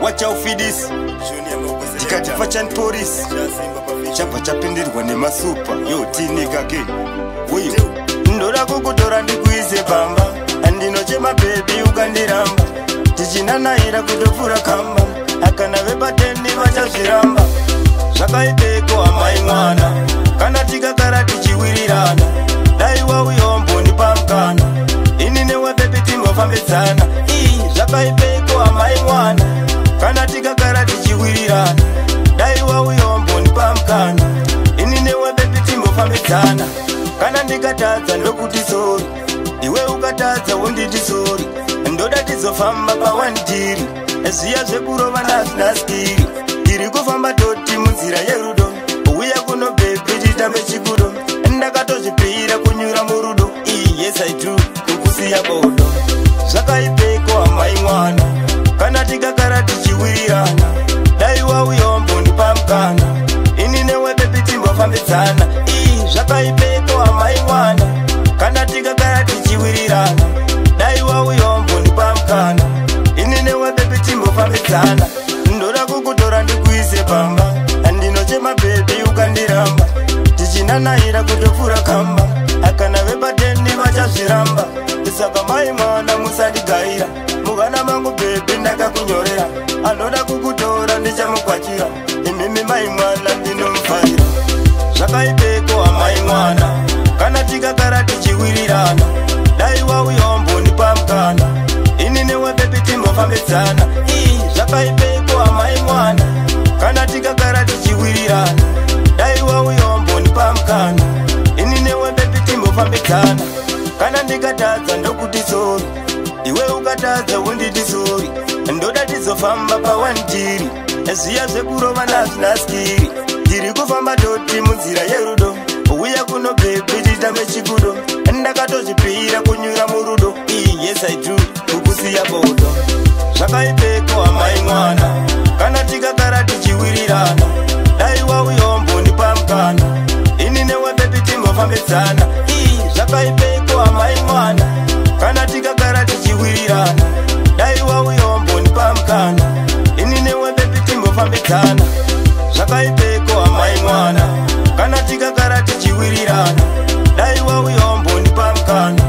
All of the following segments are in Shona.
watch out for this. Tikati fashion police. Chapa chapindirwa nemasupa. Yo tinika again. Weyo. Ndora kukutora ndikuise pamba. Andinochema baby ukandiramba. Tichinanaira kutofura kamba. Akana vebateni vachazviramba. Zvakaipeko amai mwana. Kana tikagara tichiwirirana. Daiwa uyombo ndipamkana. Ini newe baby tingofambidzana. Zvakaipeko amai mwana. Kana tikagara tichiwirirana. Daiwa uyombo ndipamkana. Ini newe baby tingofambidzana. Kana ndikatadza ndokuti sorry. Iwe ukatadza unditi sorry. Ndoda tizofamba pawandiri. Zviya zvekurova nazvina skiri. Tiri kufamba toti munzira yerudo. Uya kuno baby titambe chikudo. Ndakatozvipira kunyura murudo. Yes I do. Kukusiya bodo. Zvakaipeko amai mwana. Kana tikagara tichiwirirana. Daiwa uyombo ndipamkana. Ini newe baby timbofambidzana. Zvakaipeko amai mwana. Kana tikagara tichiwirirana. Daiwa uyombo ndipamkana. Ini newe baby timbofambidzana. Ndoda kukutora ndikuise pamba. Andinochema baby ukandiramba. Tichinanaira kutofura kamba. Akana vebateni vachazviramba. Saka mai mwana musandigaira. Mugana mangu baby ndakakunyorera. Anoda kukutora ndichamukwachira. Imimi mai mwana ndinomufarira. Zvakaipeko amai mwana. Kana tikagara tichiwirirana. Daiwa uyombo ndipamkana. Ini newe baby timbofambidzana. Zvakaipeko amai mwana. Kana tikagara tichiwirirana. Daiwa uyombo ndipamkana. Ini newe baby timbofambidzana. Kana ndikatadza ndokuti sorry. Iwe ukatadza unditi sorry. Ndoda tizofamba pawandiri. Zviya zvekurova nazvina skiri. Tiri kufamba toti munzira yerudo. Uya kuno baby titambe chikudo. Ndakatozvipira kunyura murudo. Yes I do. Kukusiya bodo. Zvakaipeko amai mwana. Kana tikagara tichiwirirana. Daiwa uyombo ndipamkana. Ini newe baby timbofambidzana. Zvakaipeko amai mwana. Kana tikagara tichiwirirana. Daiwa uyombo ndipamkana. Ini newe baby timbofambidzana. Zvakaipeko amai mwana. Kana tikagara tichiwirirana. Daiwa uyombo ndipamkana.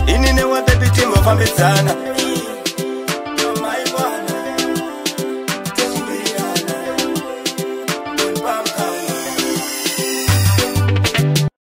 Ini newe baby timbofambidzana.